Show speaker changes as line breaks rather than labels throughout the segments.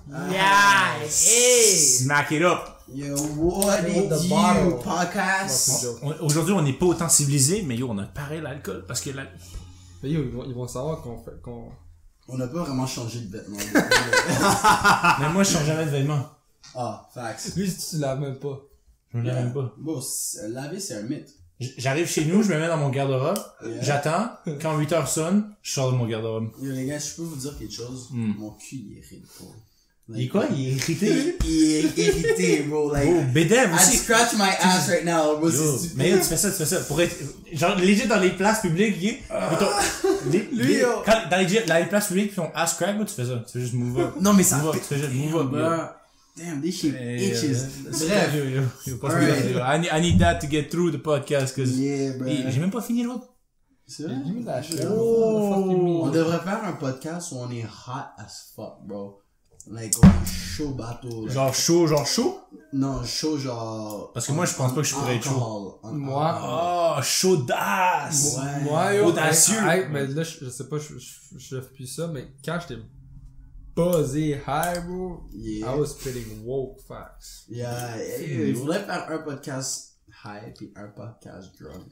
Yeah! Hey!
Smack it up!
Yo, what did
the
you
bottle.
podcast?
Aujourd'hui, on n'est pas autant civilisé, mais yo, on a pareil l'alcool parce que
Mais yo, ils vont savoir qu'on...
On n'a pas vraiment changé de vêtements.
Mais moi, je change jamais de vêtements.
Ah, facts.
Lui, si tu laves même pas.
Je me lave même pas.
Bon, laver, c'est un mythe.
J'arrive chez nous, je me mets dans mon garde-robe,
Yeah.
j'attends, quand 8h sonne, je sors de mon garde-robe.
Yo, les gars, je peux vous dire quelque chose? Mon cul, il est irrité, bro.
Il est quoi? Il est irrité?
Il est irrité, bro. Like,
Oh, BDM
I
aussi!
scratch my ass right now, bro.
Yo,
C'est stupide.
mais yo, tu fais ça. Pour être, genre, léger dans les places publiques, quand, dans les places publiques, pis ton ass crack, tu fais ça. Tu fais juste move up.
Non, mais ça
Move up,
fait...
tu fais juste move up,
Bro.
yo.
Damn, this shit itches.
Bref. I need that to get through the podcast, cause
Yeah, bro.
j'ai même pas fini l'autre.
C'est vrai?
Give me that shit.
Oh.
On devrait faire un podcast où on est hot as fuck, bro. Like, on est chaud bateau. Like,
Genre chaud?
non, chaud genre...
Parce que moi, je pense pas que je pourrais être chaud.
Moi,
Oh, chaudasse!
Ouais.
moi, yo,
Audacieux.
mais là, je sais pas, je fais plus ça, mais quand j'étais buzzé high, bro,
Yeah.
I was spitting woke facts.
Yeah, il faudrait faire un podcast high puis un podcast drunk.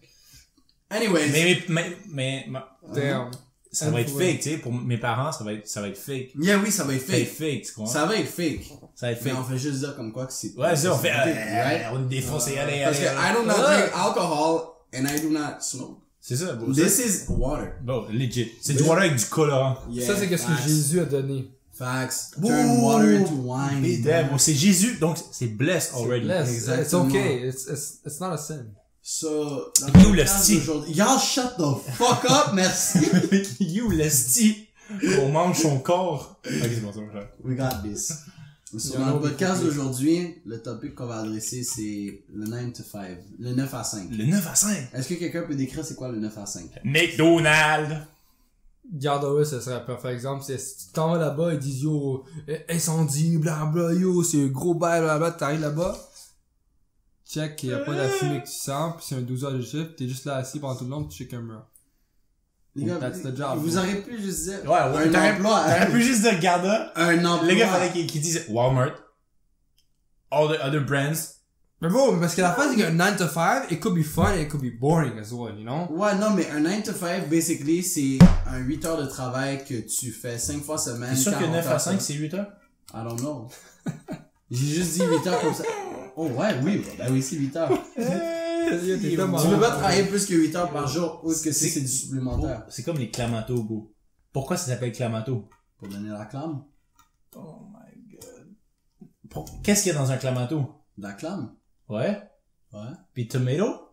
Anyways.
Mais,
Damn.
ça va être fake, tu sais, pour mes parents, ça va être fake.
Yeah, oui, ça va être
Ça va être
fake.
fake, tu comprends?
Ça va être fake.
Ça va être
Mais
fake.
on fait juste dire comme quoi que c'est...
Ouais, c'est ça, on fait,
right?
on est défoncé, allez.
Parce que I do not drink alcohol and I do not smoke.
C'est ça, bro.
This is water.
Bon, legit. C'est du water avec du colorant.
Yeah,
Ça, c'est qu'est-ce que
facts.
Jésus a donné.
Facts. Turn water into wine.
Bédem, bon, c'est Jésus, donc c'est blessed already.
Bless. It's
Exactement.
okay. It's not a sin.
So, dans
You
le
le
podcast
style.
d'aujourd'hui- Y'all shut the fuck up, merci.
You, l'esti, on mange son corps. Ok, c'est bon,
We got this. So,
Il y en a
dans le
beaucoup
podcast
plus.
d'aujourd'hui, le topic qu'on va adresser, c'est le 9 to 5. Le 9 à 5.
Le 9 à 5.
Est-ce que quelqu'un peut décrire c'est quoi le 9 à 5?
McDonald's.
Garde-le, ce serait un parfait exemple. C'est si tu t'en vas là-bas, ils disent yo, incendie, blabla, yo, c'est un gros bail, blabla, t'arrives là-bas. Check qu'il y a pas de la fumée que tu sens, pis c'est un 12 heures de chiffre, t'es juste là assis pendant tout le long, pis tu check un mur.
Les gars,
That's the job.
vous auriez pu juste dire
Ouais,
un emploi.
T'aurais pu juste dire Garda.
Un emploi.
Le gars fallait qu'il dise Walmart. All the other brands.
Mais bon, parce que la fin, c'est qu'un 9 to 5, it could be fun and it could be boring as well, you know?
Ouais, non, mais un 9 to 5, basically, c'est un 8 heures de travail que tu fais 5 fois semaine.
T'es sûr que
40
9 à
heures
5 c'est 8 heures?
I don't know. J'ai juste dit 8 heures comme ça. Oh ouais, oui, ben oui, c'est 8 heures.
T'es tellement-
Tu peux pas travailler plus que 8 heures par jour, ou que c'est du supplémentaire.
C'est comme les clamatos, bro. Pourquoi ça s'appelle clamato?
Pour donner la clame.
Oh my god. Qu'est-ce qu'il y a dans un clamato?
La clame.
Ouais.
Ouais.
Pis tomato?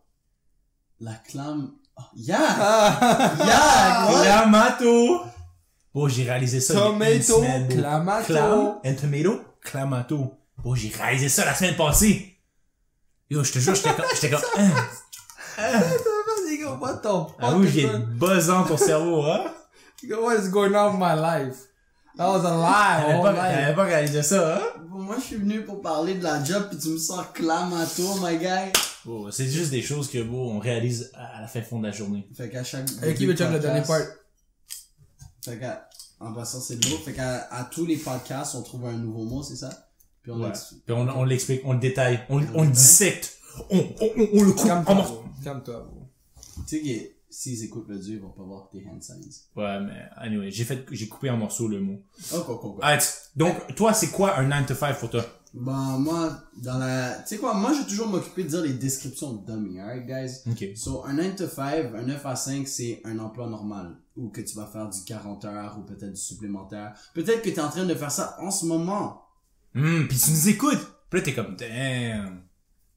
La clame. Oh, yeah! Yeah! Quoi?
Clamato! Bon, j'ai réalisé ça il y a une
Tomato,
semaine, bro.
clamato.
Clam and tomato? Clamato. Bon, j'ai réalisé ça la semaine passée. Yo, je te jure, j'étais comme,
Vas-y, gars, what the
Ah oui, j'ai buzzant ton cerveau, hein?
What is going on with my life? That was a lie. all night.
T'avais pas réalisé ça, hein?
Bon, moi, je suis venu pour parler de la job, pis tu me sors clame à tour, my guy.
Bon, c'est juste des choses que, bon, on réalise à la fin de la journée.
Fait qu'à chaque.
Hey, qui veut check le dernier part?
Fait qu'à. En passant, c'est le mot. Fait qu'à tous les podcasts, on trouve un nouveau mot, c'est ça? Puis on
Ouais.
l'explique.
Puis on l'explique, on le détaille, on le dissecte, on le coupe en
Calme-toi,
morceaux.
bro. Calme-toi, bro.
Tu sais que s'ils écoutent le dieu, ils vont pas voir tes hand signs.
Ouais, mais anyway, j'ai coupé en morceaux le mot.
Oh.
Alright, donc toi, c'est quoi un 9 to 5 pour toi?
Bon, moi, dans la. Tu sais quoi, moi, je vais toujours m'occuper de dire les descriptions de dummy, alright, guys?
Ok.
So, un 9 to 5, un 9 à 5, c'est un emploi normal. Ou que tu vas faire du 40 heures, ou peut-être du supplémentaire. Peut-être que t'es en train de faire ça en ce moment.
Pis tu nous écoutes. Pis là, t'es comme, damn.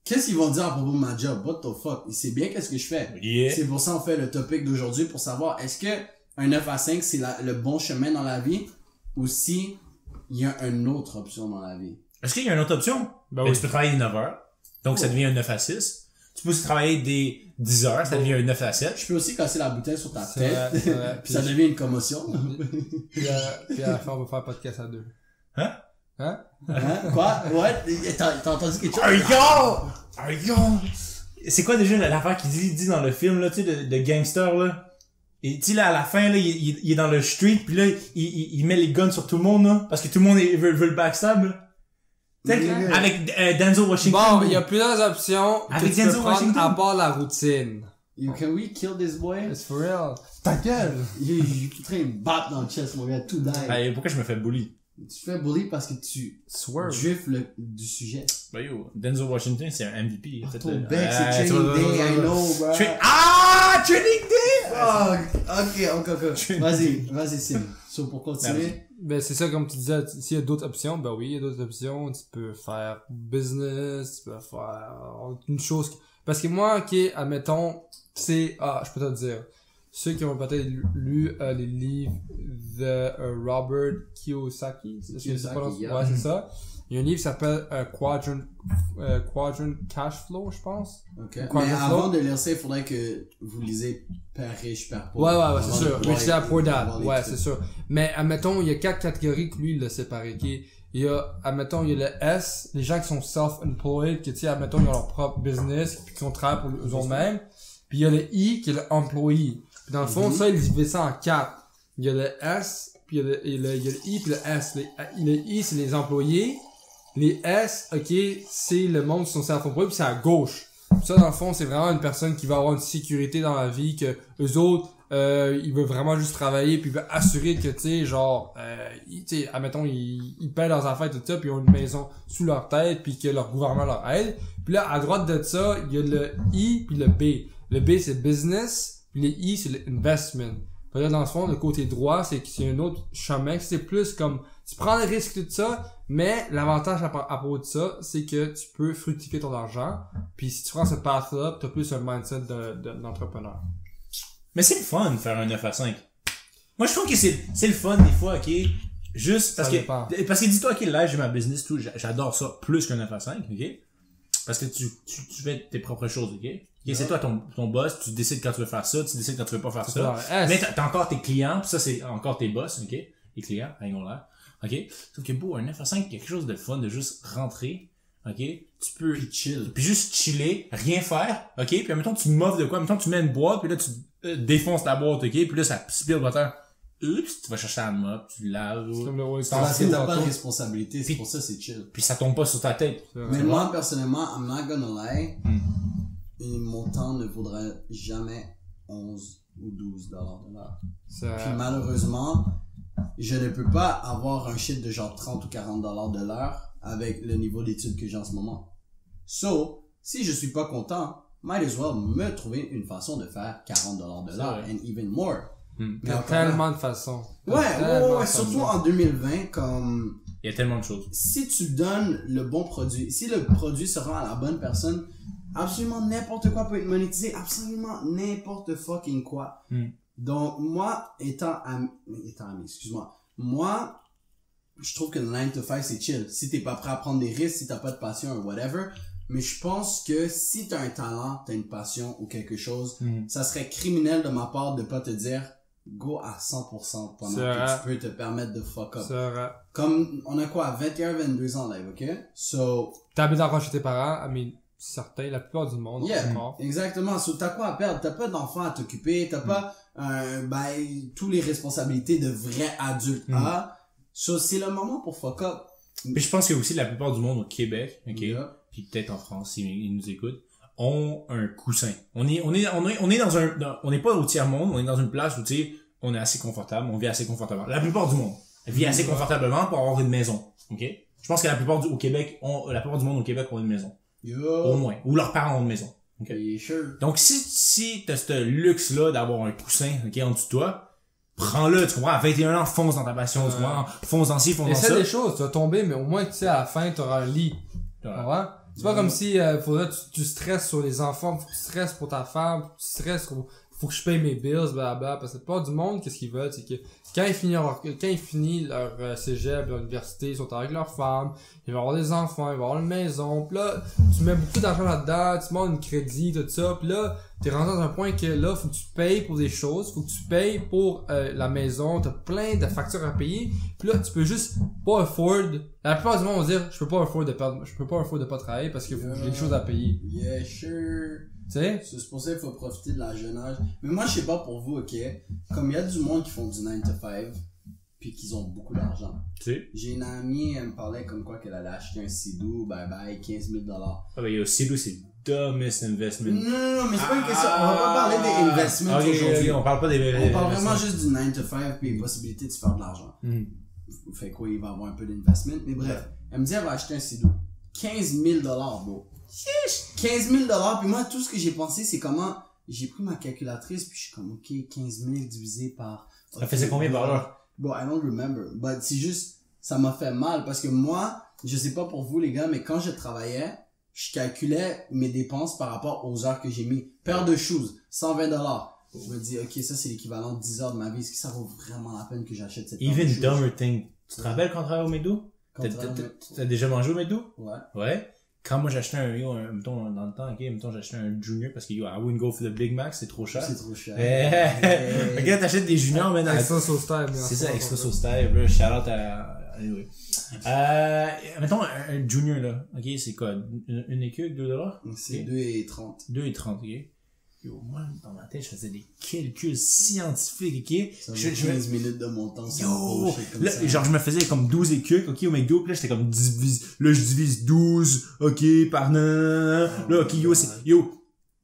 Qu'est-ce qu'ils vont dire à propos de ma job? What the fuck? Il sait bien qu'est-ce que je fais.
Yeah.
C'est pour ça qu'on fait le topic d'aujourd'hui, pour savoir est-ce que un 9 à 5, c'est le bon chemin dans la vie, ou si il y a une autre option dans la vie.
Est-ce qu'il y a une autre option? Ben, tu peux travailler 9 heures. Donc, ça devient un 9 à 6. Tu peux aussi travailler des 10 heures. Ça devient un 9 à 7.
Je peux aussi casser la bouteille sur ta
C'est
tête,
vrai, c'est vrai.
puis ça devient une commotion.
Puis à la fin, on va faire un podcast à deux.
Hein?
Hein?
Hein? Quoi? Ouais? T'as entendu quelque chose?
C'est quoi déjà l'affaire qu'il dit dans le film, là, tu sais, de gangster, là? Et tu sais, là, à la fin, là, il est dans le street, puis là, il met les guns sur tout le monde, là, parce que tout le monde veut le backstab, là. Avec Denzel Washington.
Bon, il y a plusieurs options
Avec
que tu peux
Denzel
prendre
Washington.
à part la routine.
Can we kill this boy?
It's for real. Ta gueule!
Il est en train de battre dans le chest, mon gars, tout die.
Hey, pourquoi je me fais bully?
Tu fais bully parce que tu
Swerve.
drift du sujet.
Bah yo, Denzel Washington, c'est un MVP.
Ton bec, c'est training day, I know, bro.
Training day!
Ok. Vas-y, Sim. So, pour continuer.
Ben, c'est ça, comme tu disais, s'il y a d'autres options, ben oui, il y a d'autres options. Tu peux faire business, tu peux faire une chose. Parce que moi, ok, admettons, je peux te le dire. Ceux qui ont peut-être lu les livres de Robert Kiyosaki.
Yeah.
Ouais, c'est ça. Il y a un livre qui s'appelle Quadrant Cash Flow, je pense.
Ok.
Quadrant
Mais
Flow.
avant de lire ça, il faudrait que vous lisez Père riche, Père pauvre.
Ouais, c'est sûr. Rich Dad, Poor Dad.
avoir les
Ouais,
trucs.
c'est sûr. Mais, admettons, il y a 4 catégories que lui, il a séparé, ok? Il y a, admettons, il y a le S, les gens qui sont self-employed, qui, tu sais, admettons, ils ont leur propre business, puis qui ont travaillé pour eux-mêmes. Puis il y a le I, qui est le employee. Puis dans le fond, ça, il divise ça en 4. Il y a le S, puis il y a le I, puis le S. Le I, c'est les employés. Les S, ok, c'est le monde qui sont self-employed, puis c'est à gauche. Puis ça, dans le fond, c'est vraiment une personne qui va avoir une sécurité dans la vie, que eux autres, ils veulent vraiment juste travailler, puis ils veulent assurer que, tu sais, genre, tu sais, admettons, ils paient leurs affaires, tout ça, puis ils ont une maison sous leur tête, puis que leur gouvernement leur aide. Puis là, à droite de ça, il y a le I, puis le B. Le B, c'est business, puis le I, c'est l'investment. Puis là, dans le fond, le côté droit, c'est que c'est un autre chemin, c'est plus comme, tu prends le risque de ça, mais l'avantage à propos de ça, c'est que tu peux fructifier ton argent, puis si tu prends cette path-là, t'as plus un mindset d'entrepreneur.
Mais c'est le fun de faire un 9 à 5. Moi, je trouve que c'est le fun des fois, ok? Juste parce
Ça dépend.
parce que dis-toi, ok, là, j'ai ma business, tout, j'adore ça plus qu'un 9 à 5, ok? Parce que tu fais tes propres choses, ok? Ok, c'est toi ton boss, tu décides quand tu veux faire ça, tu décides quand tu veux pas faire ça. Mais t'as encore tes clients, pis ça, c'est encore tes boss, ok? Les clients, ils ont l'air. Ok? Sauf que un 9 à 5, il y a quelque chose de fun de juste rentrer, ok? Tu peux
Puis chill.
puis juste chiller, rien faire, ok? Puis admettons tu m'offres de quoi, admettons tu mets une boîte, puis là tu défonces ta boîte, ok? Puis là ça spire de terre. Oups, tu vas chercher la mop, tu laves,
Parce que t'as pas de responsabilité, c'est
Puis-
pour ça c'est chill.
puis ça tombe pas sur ta tête.
Mais moi, personnellement, I'm not gonna lie, mon temps ne vaudra jamais 11 ou 12 dollars de l'heure. Puis malheureusement, je ne peux pas avoir un shit de genre 30 ou 40 dollars de l'heure avec le niveau d'études que j'ai en ce moment. So, si je suis pas content, might as well me trouver une façon de faire 40 dollars de l'heure
vrai.
and even more.
Il y a tellement de façons.
Ouais, surtout en 2020, comme
Il y a tellement de choses.
si tu donnes le bon produit, si le produit se rend à la bonne personne, absolument n'importe quoi peut être monétisé, absolument n'importe fucking quoi. Donc, moi, étant ami, excuse-moi, moi, je trouve que le 9 to 5 c'est chill. Si t'es pas prêt à prendre des risques, si t'as pas de passion ou whatever, mais je pense que si t'as un talent, t'as une passion ou quelque chose, ça serait criminel de ma part de pas te dire go à 100% pendant que tu peux te permettre de fuck up.
C'est vrai.
Comme, on a quoi, 21, 22 ans live, ok? So,
T'habites encore chez tes parents, certains, la plupart du monde,
yeah,
encore.
exactement. So, t'as quoi à perdre? T'as pas d'enfants à t'occuper, t'as pas, tous les responsabilités de vrais adultes à. So, c'est le moment pour fuck up.
Mais je pense que aussi la plupart du monde au Québec, ok?
Yeah.
Puis peut-être en France, s'ils nous écoutent, ont un coussin. On est dans on n'est pas au tiers-monde, on est dans une place où, tu sais, on est assez confortable, on vit assez confortablement. La plupart du monde vit assez confortablement pour avoir une maison, ok? Je pense que la plupart du monde au Québec ont une maison.
Yo.
Au moins. Ou leurs parents ont une maison. Ok.
Yeah, sure.
Donc, si t'as ce luxe-là d'avoir un coussin, ok, en dessous de toi, prends-le, tu comprends? À 21 ans, fonce dans ta passion, tu comprends? Fonce dans ci, fonce dans
Essaie
ça.
des choses, tu vas tomber, mais au moins, tu sais, à la fin, t'auras un lit. Tu vois? C'est pas comme si, faudrait que tu stresses sur les enfants, faut que tu stresses pour ta femme, faut que tu stresses faut que je paye mes bills, blablabla. Parce que pas du monde, qu'est-ce qu'ils veulent, c'est que quand ils finissent leur cégep, leur université, ils sont avec leur femme, ils vont avoir des enfants, ils vont avoir une maison, pis là, tu mets beaucoup d'argent là-dedans, tu demandes un crédit, tout ça, pis là, t'es rendu dans un point que là, faut que tu payes pour des choses, faut que tu payes pour la maison, t'as plein de factures à payer, pis là, tu peux juste pas afford. La plupart du monde vont dire, je peux pas afford de pas travailler parce que j'ai des choses à payer.
Yeah, sure.
Tu sais?
C'est pour ça qu'il faut profiter de la jeune âge. Mais moi, je sais pas pour vous, ok? Comme il y a du monde qui font du 9 to 5, puis qu'ils ont beaucoup d'argent.
Tu sais?
J'ai une amie, elle me parlait comme quoi qu'elle allait acheter un Sidou, bye bye, 15 000 $.
Ah, ben, Sidou, c'est dumbest investment.
Non, mais c'est pas une question. On va pas parler des investments aujourd'hui.
On parle pas des...
On parle vraiment juste du 9 to 5 puis les possibilités de se faire de l'argent. Fait quoi, il va avoir un peu d'investment. Mais bref, elle me dit, elle va acheter un Sidou. 15 000 $, bro. 15 000 $, puis moi, tout ce que j'ai pensé, c'est comment, j'ai pris ma calculatrice, puis je suis comme, ok, 15 000 divisé par...
Ça faisait combien par heure?
Bon, I don't remember. But c'est juste, ça m'a fait mal, parce que moi, je sais pas pour vous, les gars, mais quand je travaillais, je calculais mes dépenses par rapport aux heures que j'ai mis. Paire de shoes, 120 $. Je me dis, ok, ça c'est l'équivalent de 10 heures de ma vie. Est-ce que ça vaut vraiment la peine que j'achète cette paire de
Even
shoes?
dumber thing. Tu te rappelles quand on travaillait au McDo? T'as déjà mangé au McDo?
Ouais.
Ouais. Quand moi j'achetais mettons, dans le temps, ok, mettons, j'achetais un junior parce que, I wouldn't go for the Big Mac, c'est trop cher.
C'est trop cher.
Ok, t'achètes des juniors, mais
Extra sauce style.
c'est ça, extra sauce style, bro. Shout out à, anyway. Mettons, un junior, là. Ok, c'est quoi? Une écu avec $2?
C'est
okay.
2,30.
2,30, ok. Yo, moi, dans ma tête, je faisais des calculs scientifiques, ok?
Ça vaut 15 minutes de mon temps, c'est
yo,
comme
là,
ça.
genre, je me faisais comme 12 écuques, ok, au McDo, puis là, j'étais comme là, je divise 12, ok, par là, ok,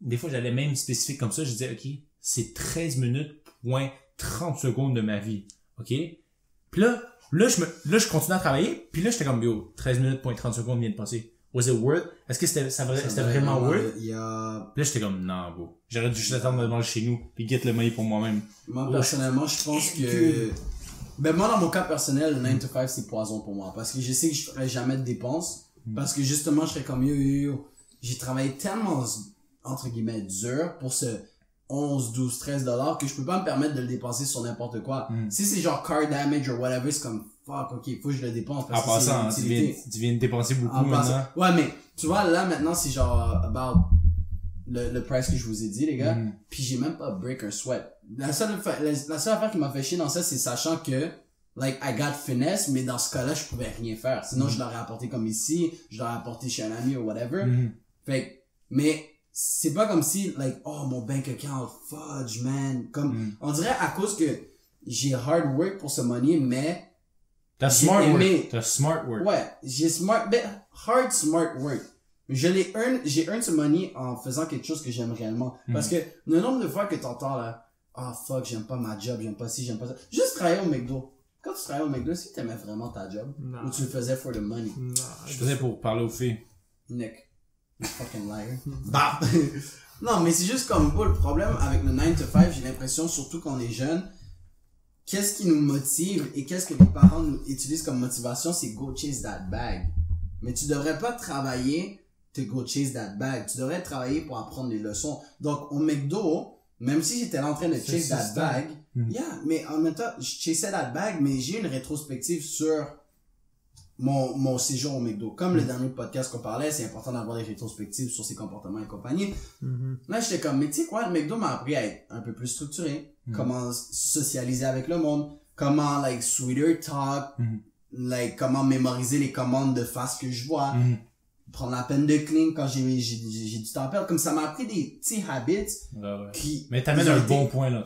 des fois, j'allais même spécifique comme ça, je disais, ok, c'est 13 minutes, point 30 secondes de ma vie, ok? Puis là, je continuais à travailler, puis là, j'étais comme, 13 minutes, point 30 secondes vient de passer. Was it worth? Est-ce que c'était vraiment worth?
Il y a...
Puis là, j'étais comme, non, bro. J'aurais dû juste attendre de manger chez nous, puis get le money pour moi-même.
Moi, personnellement, je pense que... Ben, moi, dans mon cas personnel, le 9 to 5, c'est poison pour moi. Parce que je sais que je ferais jamais de dépenses. Parce que justement, je serais comme, yo. J'ai travaillé tellement, entre guillemets, dur pour ce 11, 12, 13 $ que je peux pas me permettre de le dépenser sur n'importe quoi. Si c'est genre car damage or whatever, c'est comme, fuck, ok, faut que je le dépense. Parce
en passant, tu viens de dépenser beaucoup maintenant.
Ouais, mais, tu vois, là, maintenant, c'est genre, about le price que je vous ai dit, les gars. Puis j'ai même pas break un sweat. La seule affaire qui m'a fait chier dans ça, c'est sachant que, like, I got finesse, mais dans ce cas-là, je pouvais rien faire. Sinon, je l'aurais apporté comme ici, je l'aurais apporté chez un ami ou whatever. Fait mais, c'est pas comme si, like, oh, mon bank account, fudge, man. Comme, on dirait à cause que j'ai hard work pour ce money, mais...
T'as smart work.
Ouais, j'ai hard smart work. J'ai earn ce money en faisant quelque chose que j'aime réellement. Parce que le nombre de fois que t'entends là, ah fuck, j'aime pas ma job, j'aime pas ci, j'aime pas ça. Juste travailler au McDo. Quand tu travailles au McDo, si t'aimais vraiment ta job, ou tu le faisais for the money.
Non.
Je faisais pour parler aux filles.
Nick. You fucking liar. Bah. Non, mais c'est juste comme, le problème avec le 9 to 5, j'ai l'impression, surtout quand on est jeune, qu'est-ce qui nous motive et qu'est-ce que les parents nous utilisent comme motivation, c'est go chase that bag. Mais tu devrais pas travailler to go chase that bag. Tu devrais travailler pour apprendre les leçons. Donc, au McDo, même si j'étais là en train de chase that bag, mais en même temps, je chassais that bag, mais j'ai une rétrospective sur mon séjour au McDo. Comme le dernier podcast qu'on parlait, c'est important d'avoir des rétrospectives sur ses comportements et compagnie. Là, j'étais comme, mais tu sais quoi, le McDo m'a appris à être un peu plus structuré, comment socialiser avec le monde, comment, like, sweeter talk, like, comment mémoriser les commandes de face que je vois, prendre la peine de clean quand j'ai du temps à perdre. Comme ça m'a appris des petits habits qui...
Mais t'amènes un bon point, là.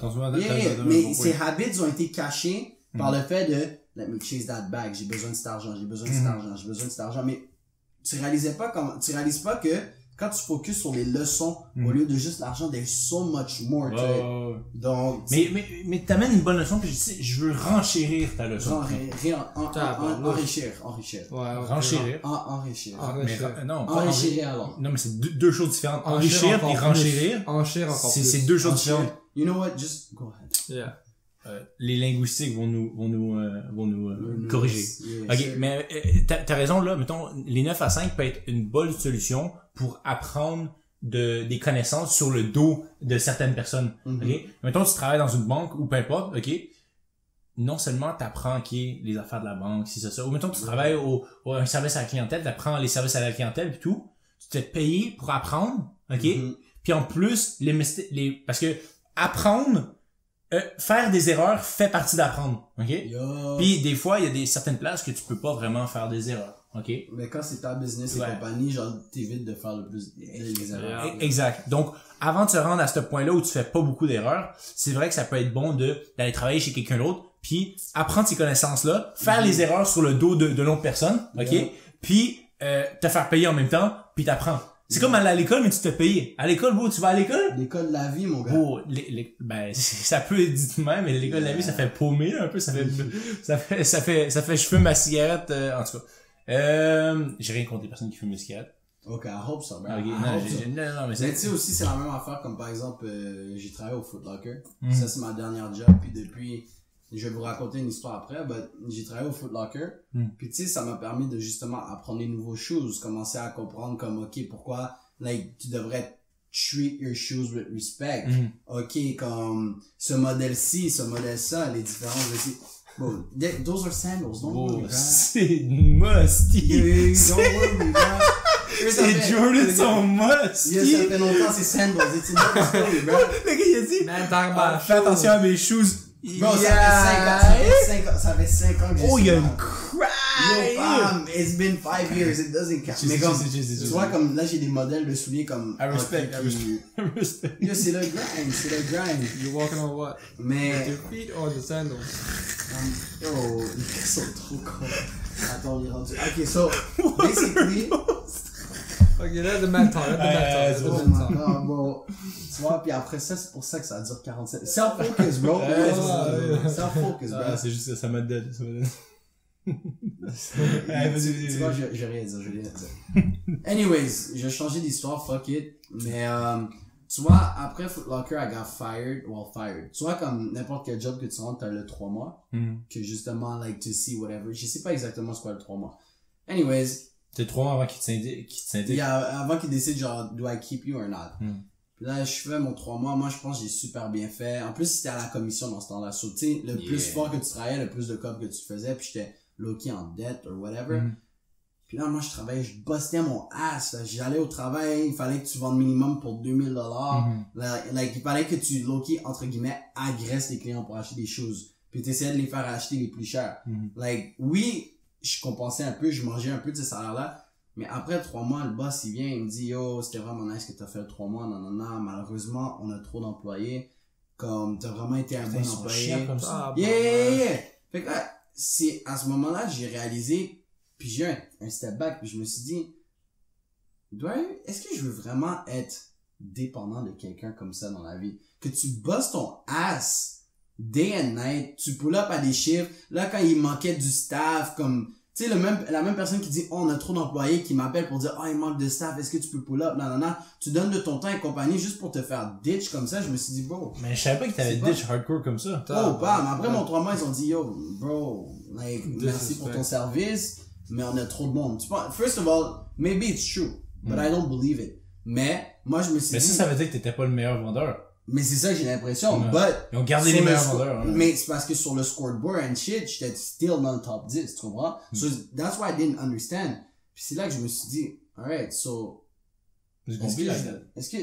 Mais ces habits ont été cachés par le fait de let me chase that bag, j'ai besoin de cet argent, j'ai besoin de cet argent, j'ai besoin de cet argent. Mais tu réalises pas que quand tu focuses sur les leçons au lieu de juste l'argent, there's so much more to it. Donc,
mais t'amènes une bonne leçon, puis je veux renchérir ta leçon.
Enrichir.
Ouais,
renchérir.
Enrichir.
Enrichir alors. Non, mais c'est deux choses différentes. Enrichir et renchérir.
Enrichir encore plus.
C'est deux choses différentes.
You know what? Just go ahead.
Yeah.
Les linguistiques vont nous corriger. Ok, mais t'as raison là, mettons, les 9 à 5 peut être une bonne solution pour apprendre des connaissances sur le dos de certaines personnes. Ok, mettons tu travailles dans une banque ou peu importe, ok, non seulement t'apprends les affaires de la banque, si c'est ça, ou mettons tu travailles au un service à la clientèle, t'apprends les services à la clientèle puis tout, tu t'es payé pour apprendre, ok, puis en plus parce que apprendre faire des erreurs fait partie d'apprendre, ok? Puis des fois, il y a certaines places que tu peux pas vraiment faire des erreurs, OK?
Mais quand c'est ta business et compagnie, genre, t'évites de faire le plus les erreurs.
Exact. Donc, avant de se rendre à ce point-là où tu fais pas beaucoup d'erreurs, c'est vrai que ça peut être bon d'aller travailler chez quelqu'un d'autre, puis apprendre ces connaissances-là, faire les erreurs sur le dos de l'autre personne, OK? Puis te faire payer en même temps, puis t'apprends. C'est comme aller à l'école, mais tu te payes. À l'école, bro, tu vas à l'école?
L'école de la vie, mon gars.
Bro, ben, ça peut être dit de même, mais l'école de la vie, ça fait paumer, là, un peu, ça fait je fume ma cigarette, en tout cas. J'ai rien contre les personnes qui fument une cigarette.
Ok, I hope so, man.
Okay, non, mais
tu sais aussi, c'est la même affaire, comme par exemple, j'ai travaillé au Foot Locker. Ça, c'est ma dernière job, puis depuis, je vais vous raconter une histoire après, j'ai travaillé au Foot Locker, puis tu sais, ça m'a permis de justement apprendre des nouveaux choses, commencer à comprendre comme, ok, pourquoi, like, tu devrais treat your shoes with respect. Ok, comme, ce modèle-ci, ce modèle-ça, les différences aussi. Bon, those are sandals, don't worry, man.
C'est musty.
Don't worry, man.
C'est Jordan sont musty.
Yeah, ça fait longtemps, c'est sandals. It's a different story, bro.
Le gars, il a dit,
Man,
fais attention à mes shoes.
Bro, ça fait 5 ans que j'ai
Oh, il y a une
Yo,
cry!
fam, it's been 5 years, it doesn't count. Mais comme, tu vois, comme, là, j'ai des modèles de souliers comme...
I respect.
Yo, c'est le grind.
You're walking on what?
Mais...
Your feet or the sandals?
Yo, ils sont trop cons. Attends, il est rendu... Ok, so, basically...
Ok, là, the man talk,
Non, bon, tu vois, puis après ça, c'est pour ça que ça dure 47. Self-focus, bro. Self-focus, bro.
C'est juste que ça m'a donné.
Tu vois, je vais rien dire. Anyways, j'ai changé d'histoire, fuck it. Mais, tu vois, après Foot Locker, I got fired. Tu vois, comme n'importe quel job que tu rentres, t'as le 3 mois. Que justement, like, to see whatever. Je sais pas exactement ce qu'est le 3 mois. Anyways.
C'est 3 mois avant qu'il t'indique.
Yeah, avant qu'il décide, genre, do I keep you or not? Puis là, je fais mon 3 mois. Moi, je pense que j'ai super bien fait. En plus, c'était à la commission dans ce temps-là. So, tu sais, le plus fort que tu travaillais, le plus de cop que tu faisais. Puis j'étais low-key en dette or whatever. Puis là, moi, je travaillais, je bustais mon ass. Là. J'allais au travail, il fallait que tu vendes minimum pour $2000. Like, il fallait que tu, low-key, entre guillemets, agresses les clients pour acheter des choses. Puis t'essayais de les faire acheter les plus chers. Like, oui, je compensais un peu, je mangeais un peu de ce salaire-là. Mais après 3 mois, le boss, il vient, il me dit, yo, c'était vraiment nice que t'as fait 3 mois, non. Malheureusement, on a trop d'employés. Comme, t'as vraiment été un bon employé.
Comme ça.
Yeah. Fait que là, c'est, à ce moment-là, j'ai réalisé, puis j'ai eu un step back, puis je me suis dit, est-ce que je veux vraiment être dépendant de quelqu'un comme ça dans la vie? Que tu bosses ton ass day and night, tu pull up à des chiffres, là, quand il manquait du staff, comme, tu sais, la même personne qui dit, oh, on a trop d'employés, qui m'appelle pour dire, oh, il manque de staff, est-ce que tu peux pull up? Non. Tu donnes de ton temps et compagnie juste pour te faire ditch comme ça. Je me suis dit, bro.
Mais je savais pas que t'avais ditch hardcore comme ça.
Oh, pas. Mais après mon 3 mois, ils ont dit, yo, bro, like, merci pour ton service, mais on a trop de monde. First of all, maybe it's true, but I don't believe it. Mais, moi, je me suis dit.
Mais ça veut dire que t'étais pas le meilleur vendeur.
Mais c'est ça que j'ai l'impression, but...
Ils ont gardé les meilleurs vendeurs.
Mais c'est parce que sur le scoreboard and shit, j'étais still dans le top 10, tu comprends? So, that's why I didn't understand. Puis c'est là que je me suis dit, alright, so... Est-ce que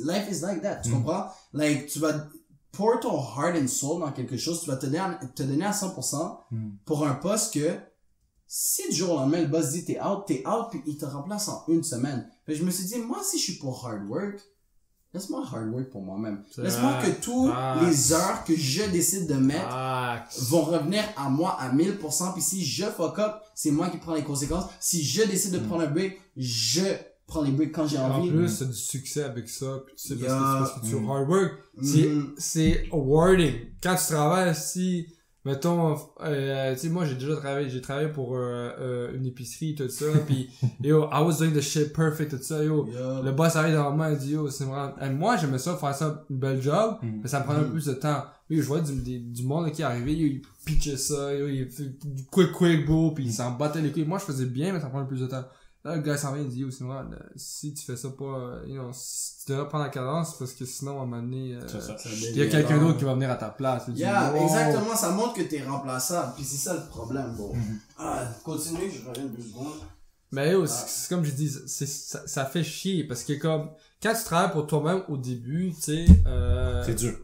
life is like that, tu comprends? Like, tu vas pour ton heart and soul dans quelque chose, tu vas te donner à 100% pour un poste que si du jour au lendemain, le boss dit t'es out, puis il te remplace en 1 semaine. Fait que je me suis dit, moi, si je suis pour hard work, laisse-moi hard work pour moi-même. Laisse-moi que tous les heures que je décide de mettre vont revenir à moi à 1000%. Puis si je fuck up, c'est moi qui prends les conséquences. Si je décide de prendre un break, je prends les breaks quand j'ai envie.
En plus, t'as du succès avec ça. Puis tu sais, parce que tu hard work. C'est awarding. Quand tu travailles, si... Mettons, tu sais, moi, j'ai travaillé pour une épicerie, tout ça, pis, yo, I was doing the shit perfect, tout ça, yo. Le boss arrive devant moi, il dit, yo, c'est vraiment... Et moi, j'aimais ça, faire ça, une belle job, mais ça me prenait un peu plus de temps. Yo, je vois du monde qui est arrivé, yo, il pitchait ça, yo, il fait du quick, bro, pis il s'en battait les couilles. Moi, je faisais bien, mais ça me prenait plus de temps. Là, le gars s'en vient, il dit, yo, c'est vrai, si tu fais ça pas, si tu devrais prendre la cadence, parce que sinon, à un moment donné, il y a quelqu'un d'autre qui va venir à ta place.
Exactement, ça montre que t'es remplaçable, puis c'est ça le problème, bon. Continue, je reviens 2 secondes.
Mais yo, c'est comme je dis, ça fait chier, parce que comme, quand tu travailles pour toi-même au début, tu sais,
c'est dur.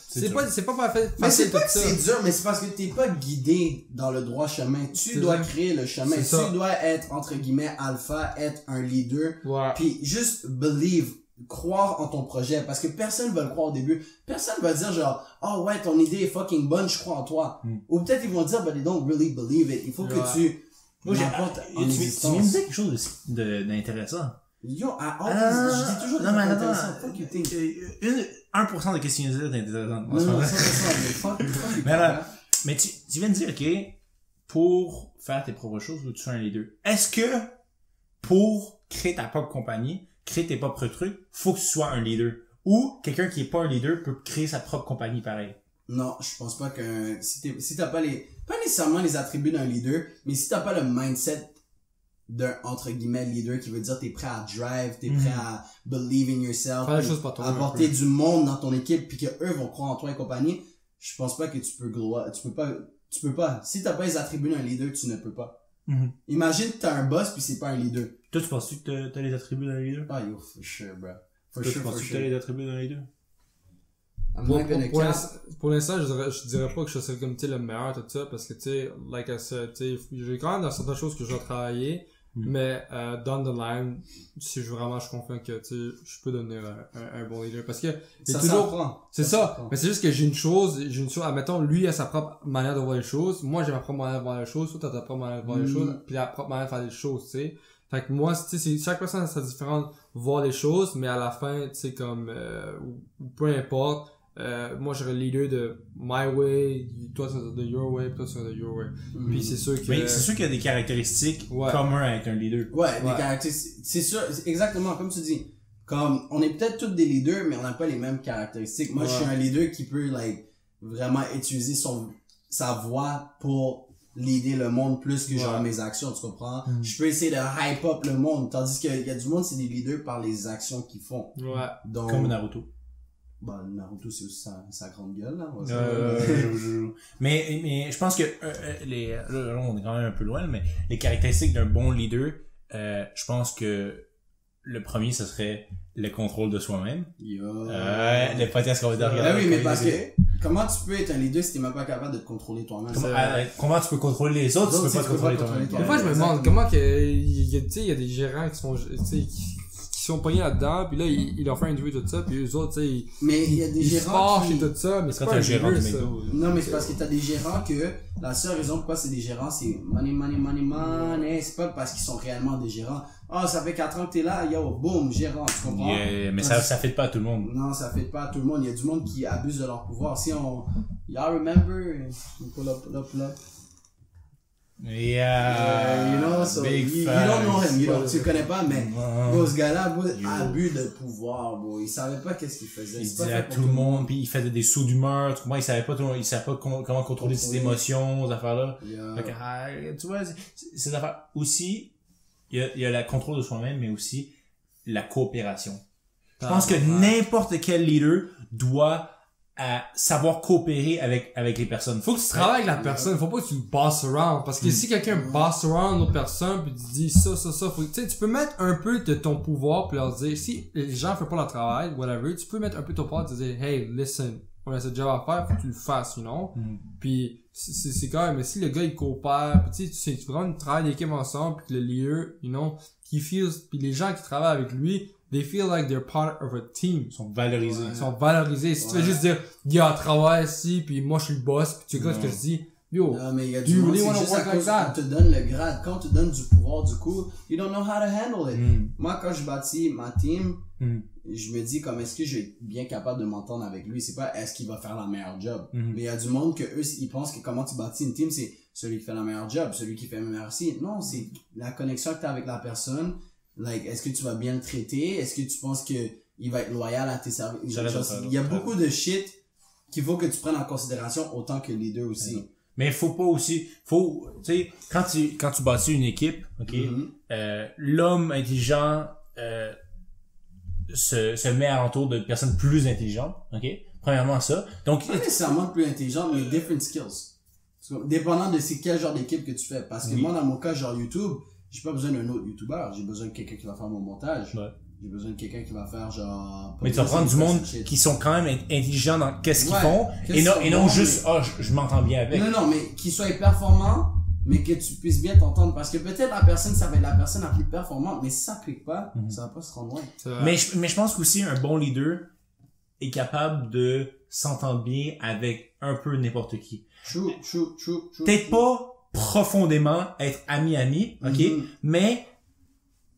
C'est pas parfait.
Mais c'est pas que c'est dur, mais c'est parce que t'es pas guidé dans le droit chemin. Tu dois créer le chemin. Tu dois être, entre guillemets, alpha, être un leader.
Ouais.
Puis juste believe, croire en ton projet. Parce que personne va le croire au début. Personne va dire genre, oh ouais, ton idée est fucking bonne, je crois en toi. Ou peut-être ils vont dire, but they don't really believe it. Il faut que tu n'importe en existence.
Tu viens de dire quelque chose d'intéressant.
Yo, je dis toujours des choses intéressantes. Fuck you think.
1% de questions est intéressant. Mais tu viens de dire, ok, pour faire tes propres choses, ou tu sois un leader. Est-ce que, pour créer ta propre compagnie, créer tes propres trucs, faut que tu sois un leader? Ou quelqu'un qui est pas un leader peut créer sa propre compagnie pareil?
Non, je pense pas que, si t'as pas pas nécessairement les attributs d'un leader, mais si t'as pas le mindset d'un, entre guillemets, leader qui veut dire t'es prêt à drive, t'es prêt à believe in yourself, apporter du monde dans ton équipe puis que eux vont croire en toi et compagnie, je pense pas que tu peux pas. Si t'as pas les attributs d'un leader, tu ne peux pas. Imagine que t'as un boss puis c'est pas un leader.
Toi, tu penses-tu que t'as les attributs d'un leader?
Ah, yo, for sure, bro.
Tu penses-tu que t'as les attributs d'un leader?
Pour l'instant, je dirais pas que je serais comme, tu sais, le meilleur, tout ça, parce que, tu sais, like I said, tu sais, j'ai quand même dans certaines choses que je dois travailler, mais, down the line, si je suis confiant que, tu sais, je peux devenir un bon leader, parce que,
ça toujours,
c'est ça, mais c'est juste que j'ai une chose, admettons, lui a sa propre manière de voir les choses, moi j'ai ma propre manière de voir les choses, toi t'as ta propre manière de voir les choses, puis la propre manière de faire les choses, tu sais. Fait que moi, tu sais, chaque personne a sa différente voir les choses, mais à la fin, tu sais, comme, peu importe, moi je serais le leader de my way, toi c'est de your way, toi c'est de your way. Puis c'est sûr que...
Mais c'est sûr qu'il y a des caractéristiques communes avec un leader.
Ouais, des caractéristiques. C'est sûr, exactement, comme tu dis. Comme, on est peut-être tous des leaders, mais on n'a pas les mêmes caractéristiques. Moi, je suis un leader qui peut, like, vraiment utiliser sa voix pour leader le monde plus que genre mes actions, tu comprends? Je peux essayer de hype up le monde, tandis qu'il y a du monde, c'est des leaders par les actions qu'ils font.
Ouais.
Donc,
comme Naruto.
Bah, Naruto, c'est aussi sa grande gueule, là.
Mais je pense que, là, on est quand même un peu loin, mais les caractéristiques d'un bon leader, je pense que le premier, ce serait le contrôle de soi-même. Le podcast qu'on va dire.
Ben oui, mais parce que, comment tu peux être un leader si t'es même pas capable de te contrôler toi-même?
Comment tu peux contrôler les autres si tu peux pas te contrôler toi-même?
Des fois, je me demande comment que, il y a des gérants qui sont, tu sais, qui sont pognés là-dedans, puis là, il leur fait un interview tout ça, puis eux autres, tu sais,
mais il y a des gérants
qui... tout ça, mais c'est pas un
gérant de
ça.
Non, mais c'est parce que t'as des gérants que, la seule raison pourquoi c'est des gérants, c'est money, money, money, money, c'est pas parce qu'ils sont réellement des gérants. Ah, ça fait 4 ans que t'es là, yo, boum, gérant, tu comprends?
Mais ça fait pas à tout le monde.
Non, ça fait pas à tout le monde. Il y a du monde qui abuse de leur pouvoir. Si on, y'all remember, pull up.
Yeah,
you know, so you don't know him, tu le connais pas, mais ce gars-là, abus de pouvoir, bro. Il savait pas qu'est-ce qu'il faisait.
Il disait à tout le monde, puis il faisait des sauts d'humeur, tu comprends, il savait pas comment contrôler ses émotions, ces affaires-là. Tu vois, ces affaires. Aussi, il y a le contrôle de soi-même, mais aussi la coopération. Je pense que n'importe quel leader doit savoir coopérer avec les personnes.
Faut que tu travailles avec la personne, faut pas que tu boss around, parce que si quelqu'un boss around une autre personne puis tu dis ça, faut, tu sais, tu peux mettre un peu de ton pouvoir puis leur dire, si les gens font pas leur travail, whatever, tu peux mettre un peu de ton pouvoir et te dire, hey, listen, on a ce job à faire, faut que tu le fasses, you know? Puis c'est quand même, mais si le gars il coopère, puis tu sais, tu vraiment une travail d'équipe ensemble puis que le leader, you know, qui feels, puis les gens qui travaillent avec lui, they feel like they're part of a team.
Ils sont valorisés.
Ils sont valorisés. Si tu veux juste dire, yo, travaille ici, puis moi je suis le boss, puis tu écoutes ce que je dis, yo,
non, mais il y a du monde, c'est juste à cause qu'on te donne le grade. Quand on te donne du pouvoir, du coup, you don't know how to handle it. Moi, quand je bâtis ma team, je me dis comme est-ce que je vais être bien capable de m'entendre avec lui. C'est pas est-ce qu'il va faire la meilleure job. Mais il y a du monde que eux, ils pensent que comment tu bâtis une team, c'est celui qui fait la meilleure job, celui qui fait le meilleur si. Non, c'est la connexion que tu as avec la personne. Like, est-ce que tu vas bien le traiter? Est-ce que tu penses que il va être loyal à tes services? Il y a beaucoup de shit qu'il faut que tu prennes en considération autant que les deux aussi.
Mais faut pas aussi, tu sais, quand tu bâtis une équipe, ok, l'homme intelligent, se met alentour de personnes plus intelligentes, ok? Premièrement ça. Donc,
pas nécessairement plus intelligentes, mais different skills. Dépendant de c'est quel genre d'équipe que tu fais. Parce que moi, dans mon cas, genre YouTube, j'ai pas besoin d'un autre YouTuber, j'ai besoin de quelqu'un qui va faire mon montage. J'ai besoin de quelqu'un qui va faire genre...
Mais tu vas prendre du monde qui sont quand même intelligents dans qu'est-ce qu'ils font, et non juste, je m'entends bien avec.
Non, mais qu'ils soient performants, mais que tu puisses bien t'entendre, parce que peut-être la personne, ça va être la personne la plus performante, mais si ça clique pas, ça va pas se rendre loin.
Mais je pense qu'aussi un bon leader est capable de s'entendre bien avec un peu n'importe qui.
True.
Peut-être pas profondément être ami, ok, mais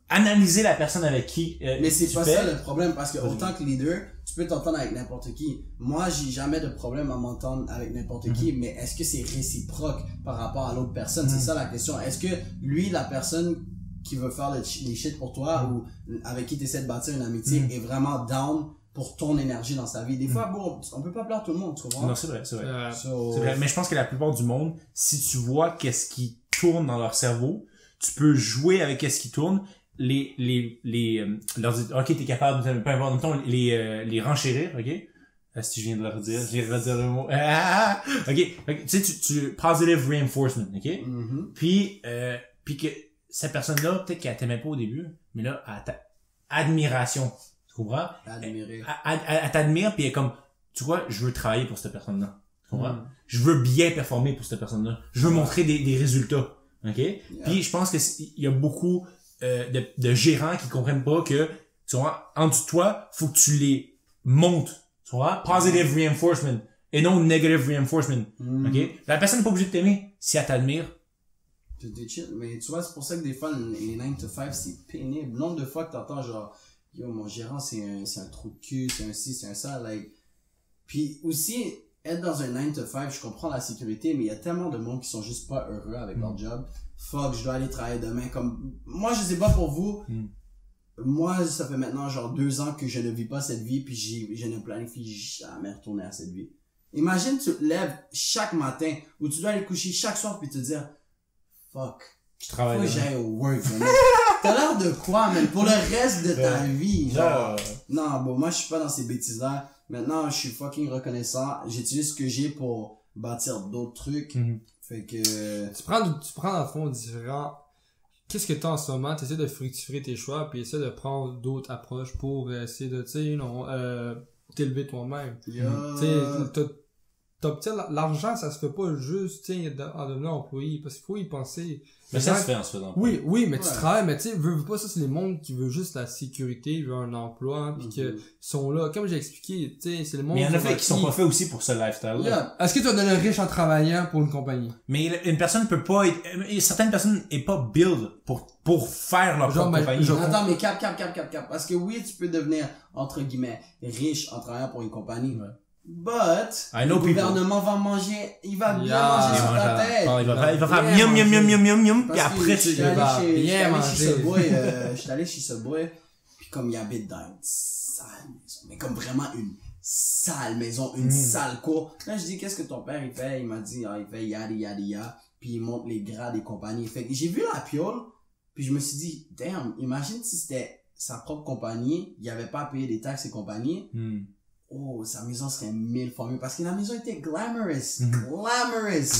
analyser la personne avec qui
mais c'est pas ça le problème, parce que autant que leader, tu peux t'entendre avec n'importe qui. Moi, j'ai jamais de problème à m'entendre avec n'importe qui, mais est-ce que c'est réciproque par rapport à l'autre personne? C'est ça la question. Est-ce que lui, la personne qui veut faire les shit pour toi ou avec qui tu essaies de bâtir une amitié est vraiment down pour ton énergie dans sa vie? Des fois, bon, on peut pas plaire tout le monde, tu comprends?
Non, c'est vrai. C'est vrai. Mais je pense que la plupart du monde, si tu vois qu'est-ce qui tourne dans leur cerveau, tu peux jouer avec qu'est-ce qui tourne, leur dire, ok, t'es capable, peu importe, mettons, les renchérir, ok? Si je viens de leur dire, je vais redire le mot. Ok, tu sais, tu positive reinforcement, ok? Puis que cette personne-là, peut-être qu'elle t'aimait pas au début, mais là, admiration. Tu comprends? Elle t'admire, puis elle est comme, tu vois, je veux travailler pour cette personne-là. Tu comprends? Je veux bien performer pour cette personne-là. Je veux montrer des résultats. OK? Puis je pense que il y a beaucoup de gérants qui comprennent pas que, tu vois, en dessous de toi, faut que tu les montes. Tu vois? Positive reinforcement. Et non negative reinforcement. OK? La personne n'est pas obligée de t'aimer si elle t'admire.
T'es chill. Mais tu vois, c'est pour ça que des fois, les 9 to 5, c'est pénible. Le nombre de fois que t'entends genre, yo, mon gérant, c'est un trou de cul, c'est un ci, c'est un ça, like. Puis aussi, être dans un 9 to 5, je comprends la sécurité, mais il y a tellement de monde qui sont juste pas heureux avec leur job. Fuck, je dois aller travailler demain. Comme, moi, je sais pas pour vous. Moi, ça fait maintenant genre 2 ans que je ne vis pas cette vie, puis je ne planifie jamais retourner à cette vie. Imagine, tu te lèves chaque matin, ou tu dois aller coucher chaque soir, puis te dire, fuck.
Je travaille.
Faut que j'aille au work, t'as l'air de quoi, man? Pour le reste de ta vie, genre. Non, bon, moi, je suis pas dans ces bêtises-là. Maintenant, je suis fucking reconnaissant. J'utilise ce que j'ai pour bâtir d'autres trucs. Fait que...
Tu prends dans le fond différents... Qu'est-ce que t'as en ce moment? T'essaies de fructifier tes choix, puis essaie de prendre d'autres approches pour essayer de, tu sais, t'élever toi-même. Tu sais, t'obtiens l'argent, ça se fait pas juste, tu sais, en devenant employé, parce qu'il faut y penser.
Mais ça se fait en se faisant.
Oui, mais tu travailles, mais tu sais, veux pas, ça c'est les mondes qui veulent juste la sécurité, veulent un emploi, pis que sont là, comme j'ai expliqué, tu sais, c'est le monde.
Mais il y en a qui sont pas faits aussi pour ce lifestyle-là.
Est-ce que tu vas devenir riche en travaillant pour une compagnie?
Mais une personne peut pas être, certaines personnes est pas build pour faire leur propre compagnie.
Attends, mais cap. Parce que oui, tu peux devenir, entre guillemets, riche en travaillant pour une compagnie. But, le gouvernement va manger, il va bien manger sur ta tête.
Il va faire miam, puis après tu
vas bien manger. Je suis allé chez Subway, puis comme il habite dans une sale maison, mais comme vraiment une sale maison, une sale cour. Là, je dis, qu'est-ce que ton père il fait? Il m'a dit, il fait yada, puis il monte les grades des compagnies. Fait que j'ai vu la piole, puis je me suis dit, damn, imagine si c'était sa propre compagnie, il avait pas à payer des taxes et compagnie. Oh, sa maison serait 1000 fois mieux parce que la maison était glamorous.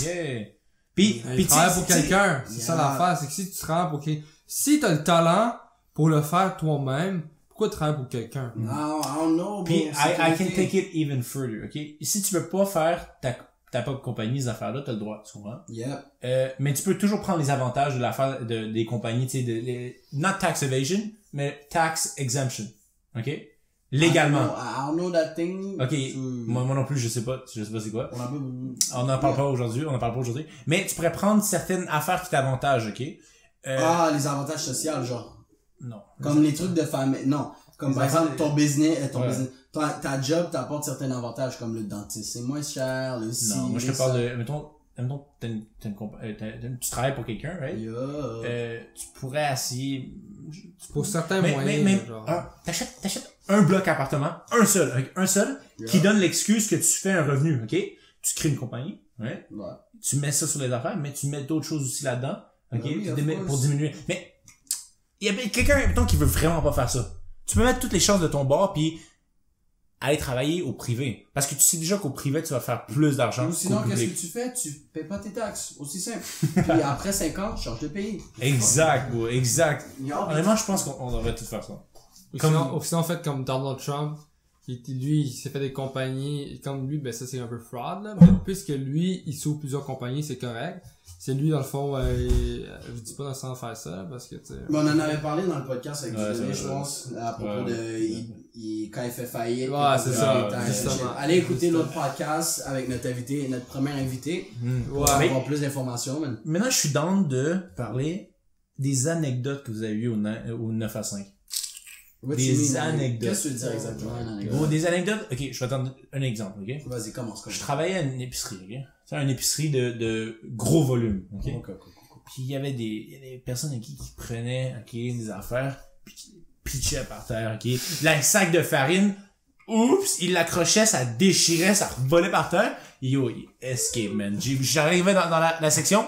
Yeah.
Puis tu travailles pour quelqu'un. C'est ça l'affaire. C'est que si tu travailles pour quelqu'un, si t'as le talent pour le faire toi-même, pourquoi tu travailles pour quelqu'un?
Non, I don't know.
Puis, I can take it even further, ok? Si tu veux pas faire ta propre compagnie, ces affaires-là, t'as le droit, tu comprends? Mais tu peux toujours prendre les avantages de l'affaire, des compagnies, tu sais, not tax evasion, mais tax exemption. Ok? Légalement.
I don't know that thing.
Ok, moi non plus, je sais pas c'est quoi. On n'en parle pas aujourd'hui, Mais tu pourrais prendre certaines affaires qui t'avantagent, ok?
Les avantages sociaux, genre.
Non.
Comme les trucs de famille, non. Comme par exemple, ton business, ta job t'apporte certains avantages, comme le dentiste, c'est moins cher, le ci.
Non, moi je te parle de, mettons, tu travailles pour quelqu'un, right? Tu pourrais essayer,
pour certains moyens,
t'achètes un bloc appartement, un seul, qui donne l'excuse que tu fais un revenu, ok? Tu crées une compagnie, right? Tu mets ça sur les affaires, mais tu mets d'autres choses aussi là-dedans, ok? Pour diminuer. Mais, il y a quelqu'un, mettons, qui veut vraiment pas faire ça. Tu peux mettre toutes les chances de ton bord, puis aller travailler au privé. Parce que tu sais déjà qu'au privé, tu vas faire plus d'argent.
Ou sinon, qu'est-ce que tu fais? Tu paies pas tes taxes. Aussi simple. Puis après 5 ans, tu changes de pays.
Exact. Honnêtement, je pense qu'on devrait tout faire ça.
Ou sinon, en fait, comme Donald Trump, lui, il s'est fait des compagnies, comme lui, ben ça c'est un peu fraud, là, mais puisque lui, il s'ouvre plusieurs compagnies, c'est correct. C'est lui, dans le fond, je dis pas dans le sens de faire ça, parce que, tu sais...
Mais on en avait parlé dans le podcast avec Julien, je pense, à propos de, quand il fait faillite.
Ouais, c'est ça,
justement. Allez écouter l'autre podcast avec notre premier invité. Pour avoir plus d'informations, man.
Maintenant, je suis down de parler des anecdotes que vous avez eues au 9 à 5. Des anecdotes.
Qu'est-ce que tu veux dire exactement, une anecdote?
Bon, des anecdotes. Ok, je vais t'en donner un exemple, ok?
Vas-y, commence.
Je travaillais à une épicerie, ok? C'est une épicerie de gros volume, ok? Puis il y avait des personnes qui prenaient, ok, des affaires, puis qui pitchaient par terre, ok? Là, un sac de farine, oups, il l'accrochait, ça déchirait, ça revolait par terre. Yo, escape, man. J'arrivais dans la section,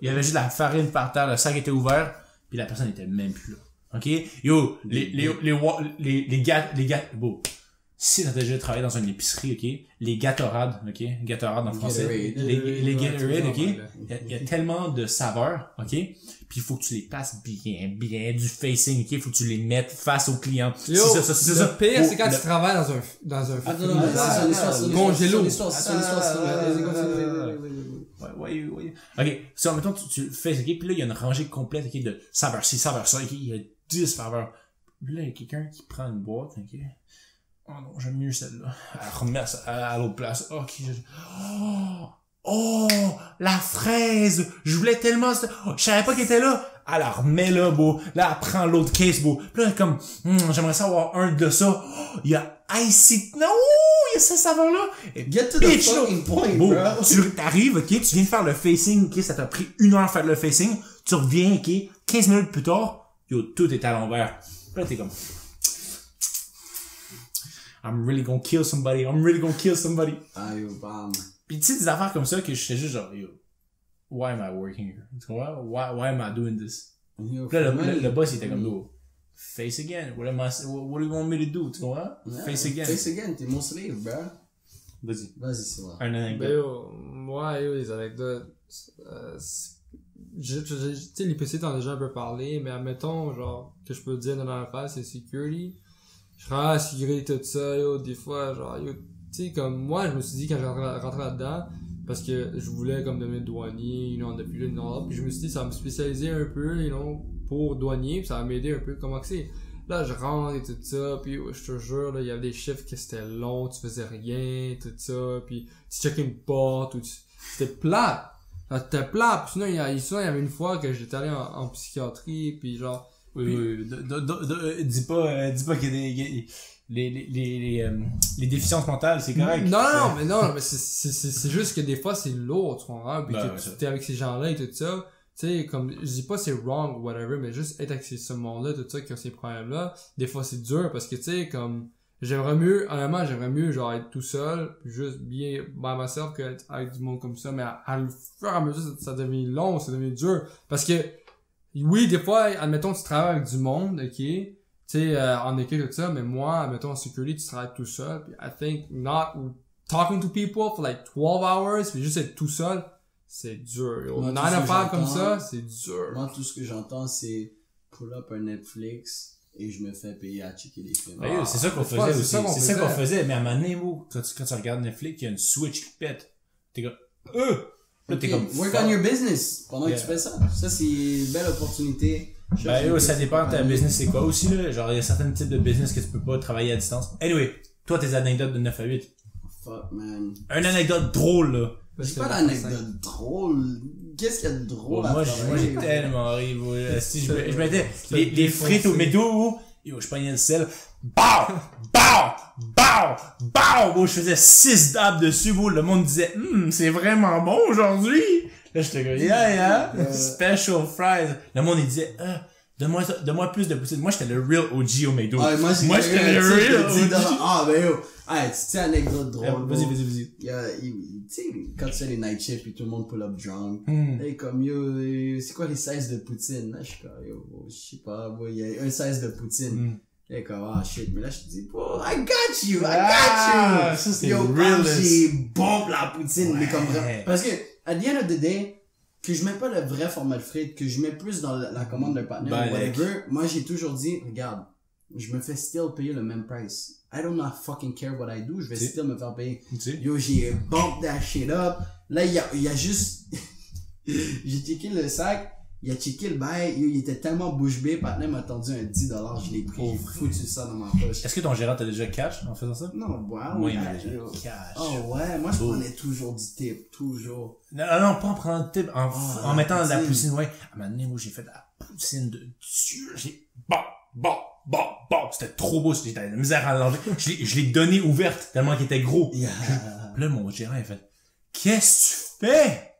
il y avait juste la farine par terre, le sac était ouvert, puis la personne était même plus là. Ok? Yo, les gars, bon. Si t'as déjà travaillé dans une épicerie, ok? Les Gatorade, ok? Gatorade en français. Les Gatorade, ok? Il y a tellement de saveurs, ok? Puis il faut que tu les passes bien, du facing, ok? Il faut que tu les mettes face au client.
Yo, c'est ça. Le pire, c'est quand tu travailles dans un congélo.
Ouais. Ok, ça, mettons, tu le fais, ok? Puis là, il y a une rangée complète, ok? De saveurs ci, saveurs ça, ok? Il y a 10 saveurs. Puis là, il y a quelqu'un qui prend une boîte, ok? Oh non, j'aime mieux celle-là. Elle remet à l'autre place. Ok. Oh, la fraise. Je voulais tellement... je savais pas qu'elle était là. Elle la remet là, beau. Là, elle prend l'autre case, beau. Puis là, elle est comme, j'aimerais ça avoir un de ça. Oh, il y a icy... Non, il y a cette saveur-là.
Get to the fucking point, bro.
Tu t'arrives, ok, tu viens de faire le facing, ok, ça t'a pris 1 heure à faire le facing. Tu reviens, ok, 15 minutes plus tard, yo, tout est à l'envers. Puis là, t'es comme... I'm really gonna kill somebody.
Ah, yo, bam.
Pis tu sais, des affaires comme ça que j'étais juste genre, yo, why am I working here? Tu comprends? Why am I doing this?
Yo,
Puis là, le boss, il était comme, yo, face again. What do you want me to do? Tu comprends? Face again.
Face again, t'es mon slave, bro.
Vas-y,
c'est vrai.
Un anecdote.
Ben yo, moi, les anecdotes, tu sais, les PC t'en as déjà un peu parlé, mais admettons, genre, que je peux te dire dans l'affaire, c'est security. Je travaille à la sécurité, tout ça, yo, des fois, genre, yo, tu sais, comme, moi, je me suis dit, quand j'ai rentré là-dedans, parce que je voulais, comme, devenir douanier, you know, depuis là, puis je me suis dit, ça va me spécialiser un peu, you know, pour douanier, puis ça va m'aider un peu, comment que c'est. Là, je rentre et tout ça, puis je te jure, là, il y avait des chiffres que c'était long, tu faisais rien, tout ça, puis tu checkais une porte, ou c'était plat. C'était plat, puis sinon, il y avait une fois que j'étais allé en psychiatrie, puis genre,
Oui. Dis pas qu'il y a les déficiences mentales, c'est correct.
Non, mais c'est juste que des fois c'est lourd, tu comprends, puis que t'es avec ces gens-là et tout ça, tu sais, comme, je dis pas c'est wrong ou whatever, mais juste être avec ce monde-là, tout ça, qui a ces problèmes-là, des fois c'est dur, parce que tu sais, comme, honnêtement, j'aimerais mieux, genre, être tout seul, puis juste bien by myself qu'être avec du monde comme ça, mais à le fur et à mesure, ça devient long, ça devient dur, parce que, oui, des fois, admettons, tu travailles avec du monde, ok, tu sais, en équipe, tout ça, mais moi, admettons, en sécurité, tu travailles tout seul, puis I think not talking to people for like 12 hours, puis juste être tout seul, c'est dur. On a une affaire comme ça, c'est dur.
Moi, tout ce que j'entends, c'est pull up un Netflix et je me fais payer à checker les films.
C'est ça qu'on faisait aussi. C'est ça qu'on faisait, mais à un moment donné, quand tu regardes Netflix, il y a une switch qui pète. T'es comme, là, t'es comme,
work on your business pendant que tu fais ça. Ça, c'est une belle opportunité.
Ça dépend de ta business, c'est quoi aussi, là. Genre, il y a certains types de business que tu peux pas travailler à distance. Anyway, toi, tes anecdotes de 9 à 8.
Fuck, man.
Une anecdote drôle, là.
J'ai pas d'anecdote drôle. Qu'est-ce qu'il y a de drôle
moi, j'ai tellement ri, si je mettais les frites au métaux, yo, je prenais le sel. Bao! Bon, je faisais 6 dabs dessus, le monde disait, c'est vraiment bon aujourd'hui. Là, j'étais comme, yeah, special fries. Le monde, il disait, donne-moi plus de poutine. Moi, j'étais le real OG au McDo.
Moi, j'étais le real OG. Ben yo. Tu sais, anecdote drôle.
Vas-y.
Tu sais, quand tu fais les night shifts et tout le monde pull up drunk. Et comme, yo, c'est quoi les 16 de poutine? Là, je suis comme, yo, je sais pas, il y a un 16 de poutine. Et comme, shit, mais là, je te dis, bro, I got you.
Ça, c'est
yo, j'ai bombe la poutine,
ouais.
Mais comme vraiment. Parce que, at the end of the day, que je mets pas le vrai format de frites, que je mets plus dans la commande d'un partenaire ou whatever, moi, j'ai toujours dit, regarde, je me fais still payer le même price. I do not fucking care what I do, je vais still me faire payer. Yo, j'ai bump that shit up. Là, il y a juste, j'ai checké le sac, il a checké le bail, yo, il était tellement bouche bée, Patna m'a tendu un 10$, je l'ai pris, j'ai foutu ça dans ma poche.
Est-ce que ton gérant t'a déjà cash en faisant ça?
Non, wow.
Moi, il m'a déjà cash.
Oh ouais, moi je prenais toujours du tip, toujours.
Non, pas en prenant de tip, en mettant de la poutine, ouais. À un moment donné, moi, j'ai fait de la poutine de Dieu, c'était trop beau, j'étais de la misère à manger. Je l'ai donné ouverte, tellement qu'il était gros.
Yeah.
Là, mon gérant, il a fait, qu'est-ce que tu fais?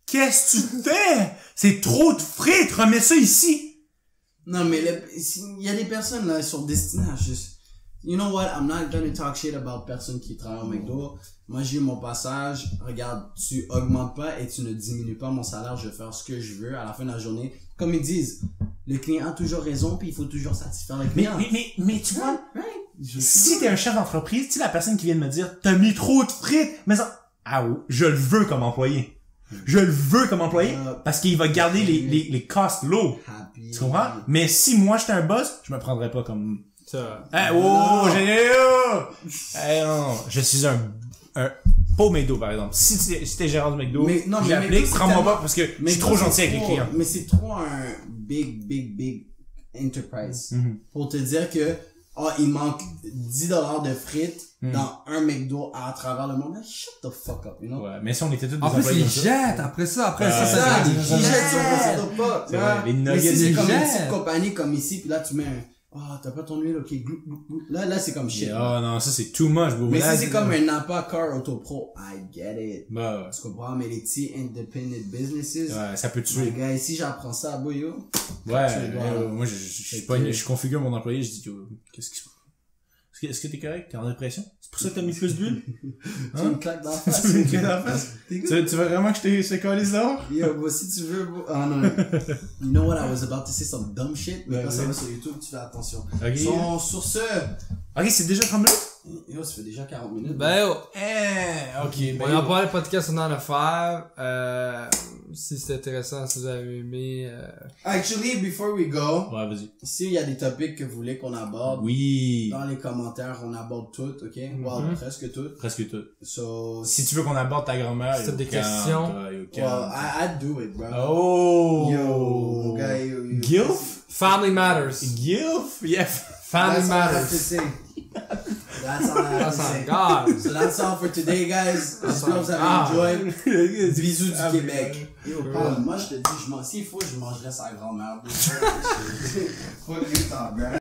Qu'est-ce que tu fais? C'est trop de frites, remets ça ici.
Non, mais il y a des personnes là, qui sont destinées à juste, you know what, I'm not gonna talk shit about personnes qui travaillent au McDo. Moi, j'ai eu mon passage. Regarde, tu augmentes pas et tu ne diminues pas mon salaire. Je vais faire ce que je veux à la fin de la journée. Comme ils disent, le client a toujours raison puis il faut toujours satisfaire le client.
Mais tu vois, si t'es un chef d'entreprise, tu sais, la personne qui vient de me dire, t'as mis trop de frites, mais ça, je le veux comme employé. Je le veux comme employé parce qu'il va garder les costs low. Tu comprends? Mais si moi j'étais un boss, je me prendrais pas comme ça. Non, je suis un pas au McDo par exemple. Si t'es gérant de McDo, j'applique, prends-moi pas parce que je suis trop gentil avec les clients.
Mais c'est trop un big enterprise pour te dire que il manque $10 de frites dans un McDo à travers le monde. Shut the fuck up, you know?
Ouais, mais si on était tous des
employés. En plus, ils jettent après ça. Ils
jettent sur le pot.
Les nuggets,
mais c'est comme une petite compagnie comme ici, puis là, tu mets t'as pas ton huile, ok, là, c'est comme shit.
Non, ça, c'est too much, bro.
Mais si c'est comme un Napa Car Auto Pro, I get it.
Bah,
tu comprends, mais les petits independent businesses.
Ouais, ça peut tuer.
Les gars, ici, j'apprends ça à Boyo.
Ouais, moi, je configure mon employé, je dis, qu'est-ce qui se passe? Est-ce que t'es correct? T'es en dépression? C'est pour ça que t'as mis plus d'huile?
Tu me claques dans la face.
Tu me claques dans la face? Tu veux vraiment que je te colle dehors?
Yo, bah, si tu veux, non. You know what, I was about to say some dumb shit, mais quand ça va sur YouTube, tu fais attention.
Okay.
Sur ce.
Ok, c'est déjà 30 minutes?
Yo, ça fait déjà 40 minutes.
Ok.
On en parle le podcast, on en a faire. Si c'est intéressant, si vous avez aimé.
Actually, before we go.
Ouais, vas-y.
S'il y a des topics que vous voulez qu'on aborde.
Oui.
Dans les commentaires, on aborde tout, ok? Presque tout.
Presque tout.
So.
Si tu veux qu'on aborde ta grand-mère.
Si t'as des questions.
I'd do it, bro.
Oh.
Yo, guy.
Gilf?
Family matters.
Gilf? Yeah.
Family matters.
That's all I have to say.
God.
So that's all for today, guys. J'espère que vous avez enjoyed. Bisous du Québec. Yo, moi je te dis, s'il faut, je mangerai sa grand-mère. Fuck you, bro.